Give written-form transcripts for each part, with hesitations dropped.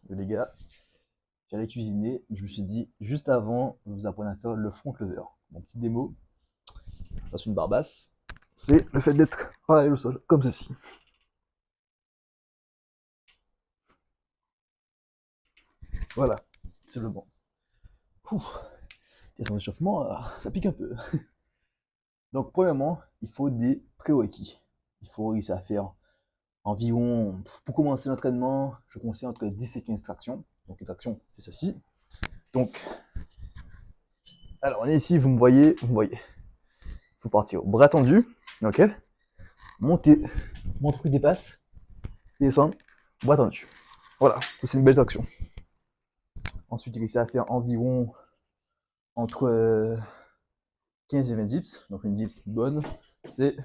Les gars, j'allais cuisiner, je me suis dit, juste avant, je vous apprendre à faire le front lever. Mon petit démo, face une barbasse, c'est le fait d'être parallèle au sol, comme ceci. Voilà, c'est le bon. Et son échauffement, ça pique un peu. Donc, premièrement, il faut des prérequis. Il faut réussir à faire environ, pour commencer l'entraînement, je conseille entre 10 et 15 tractions. Donc, une traction, c'est ceci. Donc, alors, on est ici, vous me voyez, Il faut partir au bras tendu, ok. Monter, mon truc dépasse, descendre, bras tendu. Voilà, c'est une belle traction. Ensuite, j'ai réussi à faire environ entre 15 et 20 dips. Donc une dips bonne, c'est...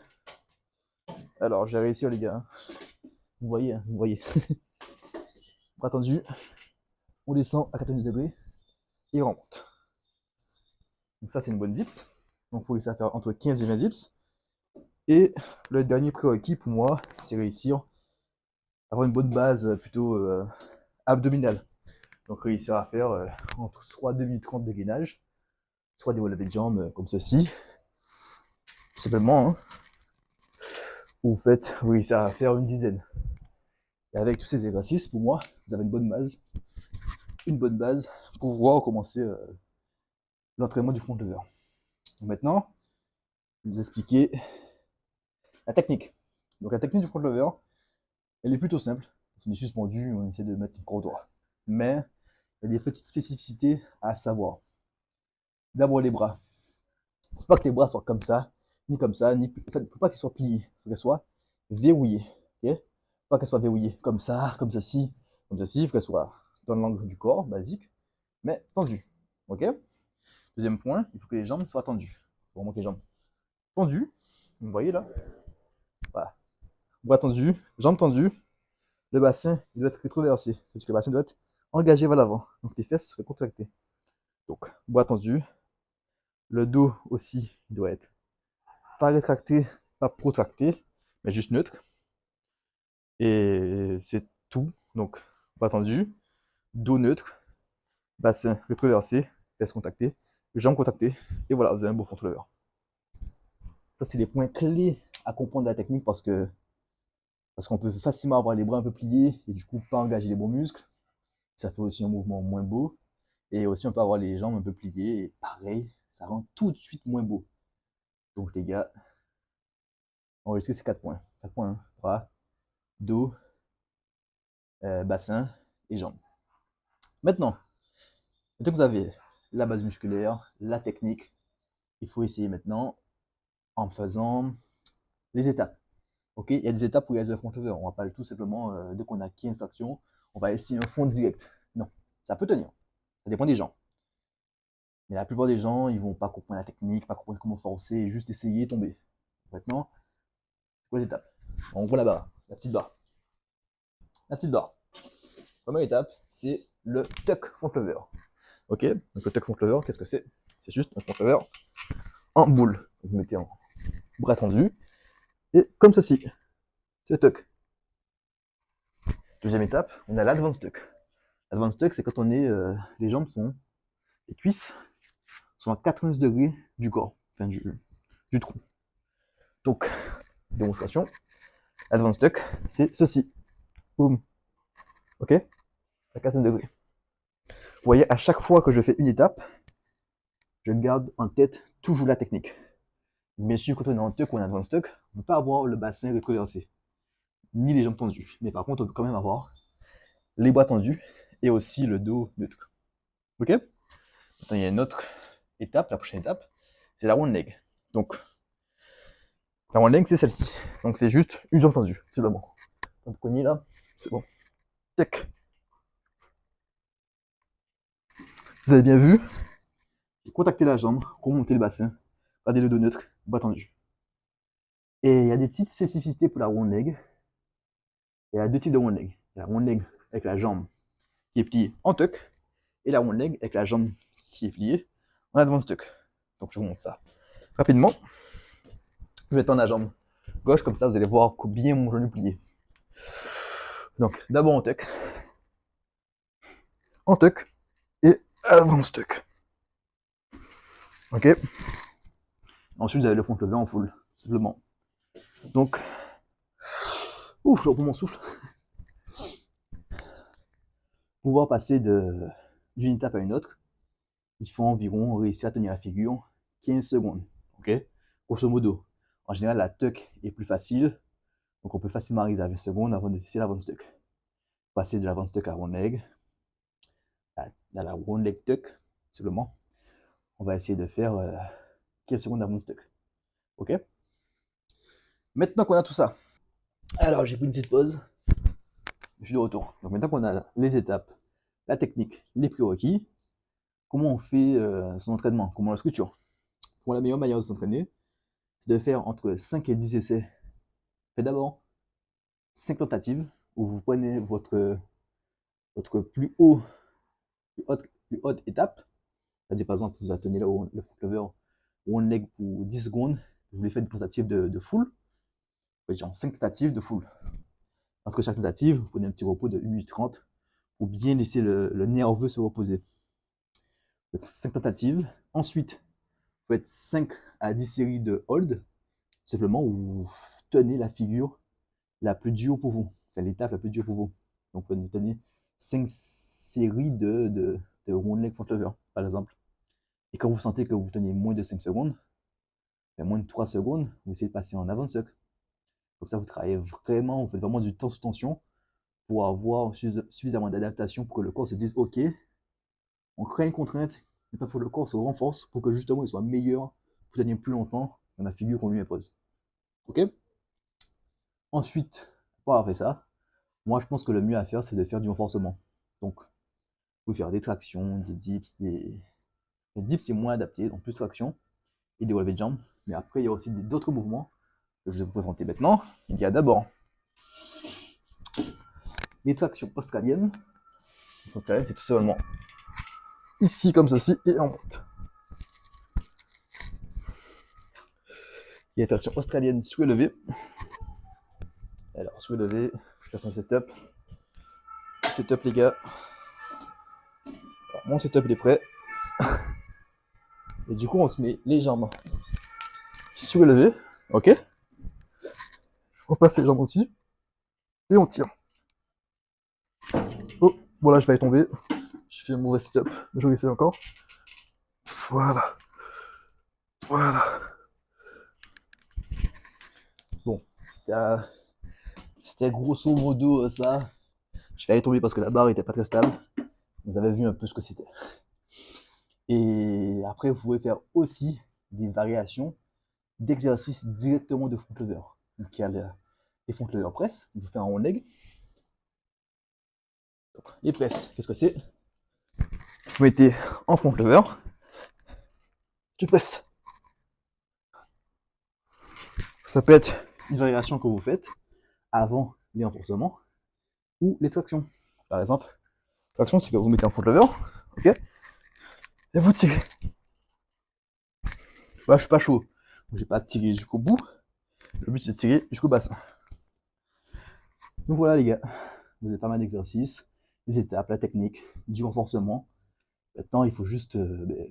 Alors, j'ai réussi, les gars. Vous voyez, vous voyez. Bras tendu, on descend à 90 degrés et on remonte. Donc ça, c'est une bonne dips. Donc il faut réussir à faire entre 15 et 20 dips. Et le dernier prérequis pour moi, c'est réussir à avoir une bonne base plutôt abdominale. Donc réussir à faire entre soit 2 minutes 30 de gainage, soit des relevés de jambes comme ceci. Tout simplement, hein. Vous faites réussir à faire une dizaine. Et avec tous ces exercices, pour moi, vous avez une bonne base pour pouvoir commencer l'entraînement du front lever. Donc maintenant, je vais vous expliquer la technique. Donc la technique du front lever, elle est plutôt simple. On est suspendu, on essaie de mettre le corps droit. Mais il y a des petites spécificités à savoir. D'abord les bras. Il ne faut pas que les bras soient comme ça, ni comme ça, ni. En fait, il ne faut pas qu'ils soient pliés. Il faut qu'elles soient verrouillées. Okay, il ne faut pas qu'elles soient verrouillées comme ça, comme ceci, comme ceci. Il faut qu'elles soient dans l'angle du corps, basique, mais tendues. Ok. Deuxième point, il faut que les jambes soient tendues. Il faut vraiment que les jambes tendues. Vous voyez là. Voilà. Bras tendus, jambes tendues. Le bassin, il doit être rétroversé. C'est-à-dire que le bassin doit être engagé vers l'avant. Donc les fesses sont contractées. Donc, bras tendus. Le dos aussi, il doit être pas rétracté, pas protracté, mais juste neutre. Et c'est tout. Donc, bras tendu, dos neutre, bassin rétroversé, fesses contactées, jambes contactées. Et voilà, vous avez un beau front lever. Ça, c'est les points clés à comprendre de la technique parce qu'on peut facilement avoir les bras un peu pliés et du coup pas engager les bons muscles. Ça fait aussi un mouvement moins beau. Et aussi, on peut avoir les jambes un peu pliées et pareil, ça rend tout de suite moins beau. Donc, les gars, enregistrer ces 4 points. 4 points, hein. Bras, dos, bassin et jambes. Maintenant, que vous avez la base musculaire, la technique, il faut essayer maintenant en faisant les étapes. Ok, il y a des étapes pour réaliser le front lever. On ne va pas tout simplement, dès qu'on a 15 actions, on va essayer un front direct. Non, ça peut tenir. Ça dépend des gens. Mais la plupart des gens, ils ne vont pas comprendre la technique, pas comprendre comment forcer, et juste essayer et tomber. Maintenant, c'est quoi les étapes? On voit la barre, la petite barre. La petite barre. Première étape, c'est le tuck front lever. Ok, donc le tuck front lever, qu'est-ce que c'est? C'est juste un front lever en boule. Vous mettez en bras tendu et comme ceci. C'est le tuck. Deuxième étape, on a l'advance tuck. L'advance tuck, c'est quand on est, les jambes sont, les cuisses sont à 90 degrés du corps, enfin du tronc. Donc, démonstration. Advance tuck, c'est ceci. Boum. Ok, à 90 degrés. Vous voyez, à chaque fois que je fais une étape, je garde en tête toujours la technique. Bien sûr, quand on est en tuck ou en advance tuck, on ne peut pas avoir le bassin rétroversé, ni les jambes tendues. Mais par contre, on peut quand même avoir les bras tendus et aussi le dos neutre. Ok. Maintenant, il y a une autre étape, la prochaine étape, c'est la one leg. Donc, la one leg, c'est celle-ci. Donc, c'est juste une jambe tendue, c'est le bon. Donc, vous cognez là, c'est bon. Tac. Vous avez bien vu, contactez la jambe, remontez le bassin, gardez le dos neutre, bras tendu. Et il y a des petites spécificités pour la one leg. Il y a deux types de one leg. Il y a la one leg avec la jambe qui est pliée en tuck et la one leg avec la jambe qui est pliée en advance tuck. Donc je vous montre ça rapidement. Je vais tendre la jambe gauche, comme ça vous allez voir bien mon genou plié. Donc d'abord en tuck. en tuck et advance tuck. Ok. Ensuite, vous avez le front levé en full, simplement. Donc, ouf, je reprends mon souffle. Pour pouvoir passer d'une étape à une autre, il faut environ réussir à tenir la figure 15 secondes. Ok. Grosso modo, en général, la tuck est plus facile, donc on peut facilement arriver à 20 secondes avant d'essayer l'avance tuck. Passer de l'avance tuck à round leg, à la round leg tuck, simplement. On va essayer de faire 15 secondes d'avance tuck. Ok. Maintenant qu'on a tout ça, alors j'ai pris une petite pause, je suis de retour. Donc maintenant qu'on a les étapes, la technique, les prérequis, comment on fait son entraînement, comment on le structure. Pour la meilleure manière de s'entraîner, c'est de faire entre 5 et 10 essais. Faites d'abord 5 tentatives où vous prenez votre plus haute étape. C'est-à-dire, par exemple, vous atteignez là le front lever one leg pour 10 secondes, vous voulez faire une tentative de full, vous faites genre 5 tentatives de full. Entre chaque tentative, vous prenez un petit repos de 1 minute 30 pour bien laisser le nerveux se reposer. Vous faites 5 tentatives. Ensuite, vous faites 5 à 10 séries de hold, simplement où vous tenez la figure la plus dure pour vous, enfin l'étape la plus dure pour vous. Donc vous tenez 5 séries de round leg front lever, par exemple. Et quand vous sentez que vous tenez moins de 5 secondes, moins de 3 secondes, vous essayez de passer en avance tuck. Comme ça, vous travaillez vraiment, vous faites vraiment du temps sous tension pour avoir suffisamment d'adaptation pour que le corps se dise ok, on crée une contrainte, mais pas faut que le corps se renforce pour que justement il soit meilleur pour tenir plus longtemps dans la figure qu'on lui impose. Ok. Ensuite, pour avoir fait ça, moi je pense que le mieux à faire c'est de faire du renforcement. Donc, vous pouvez faire des tractions, des dips, les dips c'est moins adapté, donc plus traction et des relevés de jambes. Mais après, il y a aussi d'autres mouvements que je vais vous présenter maintenant. Il y a d'abord les tractions australiennes. Les australiennes, c'est tout simplement ici comme ceci et en monte. Il y a les tractions australiennes soulevées. Alors, soulevé, je fais un setup. Setup, les gars. Alors, mon setup, il est prêt. Et du coup, on se met les jambes soulevées. Ok. On passe les jambes aussi. Et on tire. Oh, voilà, je vais tomber. Je fais un mauvais setup. Je vais essayer encore. Voilà. Voilà. Bon, c'était grosso modo ça. Je vais aller tomber parce que la barre était pas très stable. Vous avez vu un peu ce que c'était. Et après, vous pouvez faire aussi des variations d'exercices directement de front lever. Donc il y a les front lever press. Je fais un one leg. Donc, les presses, qu'est-ce que c'est? Vous mettez en front lever. Tu presses. Ça peut être une variation que vous faites avant les renforcements ou les tractions. Par exemple, traction, c'est que vous mettez en front lever, ok, et vous tirez. Là, je suis pas chaud, donc j'ai pas tiré jusqu'au bout. Le but c'est de tirer jusqu'au bassin. Donc voilà les gars, vous avez pas mal d'exercices, les étapes, la technique, du renforcement. Maintenant, il faut juste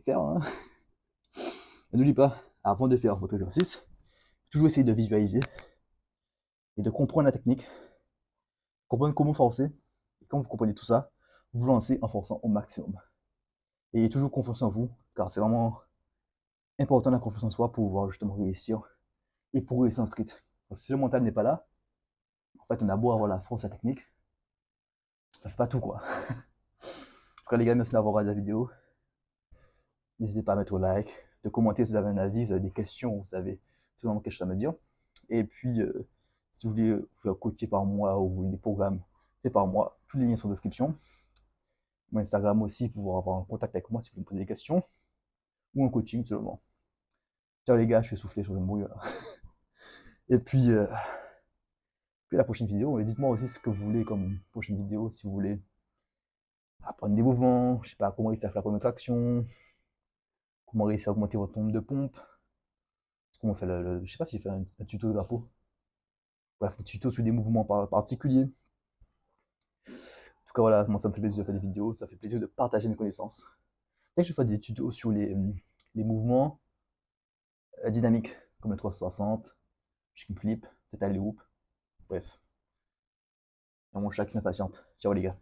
faire. Hein. N'oubliez pas, avant de faire votre exercice, toujours essayer de visualiser et de comprendre la technique, comprendre comment forcer. Et quand vous comprenez tout ça, vous lancez en forçant au maximum. Et ayez toujours confiance en vous, car c'est vraiment important la confiance en soi pour pouvoir justement réussir et pour réussir en street. Parce que si le mental n'est pas là, en fait, on a beau avoir la force, la technique, ça fait pas tout quoi. En tout cas, les gars, merci d'avoir regardé la vidéo. N'hésitez pas à mettre au like, de commenter si vous avez un avis, vous avez des questions, vous savez, c'est vraiment quelque chose à me dire. Et puis, si vous voulez vous faire coacher par moi ou vous voulez des programmes, c'est par moi. Tous les liens sont en description. Mon Instagram aussi pour pouvoir avoir un contact avec moi si vous voulez me poser des questions ou un coaching seulement. Ciao les gars, je suis soufflé sur une brouille. Et puis, la prochaine vidéo, dites-moi aussi ce que vous voulez comme prochaine vidéo, si vous voulez apprendre des mouvements, je sais pas, comment réussir à faire la contraction, comment réussir à augmenter votre nombre de pompes, comment faire je sais pas si fait un tuto de la peau, bref, un tuto sur des mouvements particuliers. En tout cas, voilà, moi ça me fait plaisir de faire des vidéos, ça fait plaisir de partager mes connaissances. Dès que je fais des tutos sur les mouvements dynamiques, comme le 360, chicken flip, peut-être alley hoop, bref. Mon chat qui s'impatiente. Ciao les gars.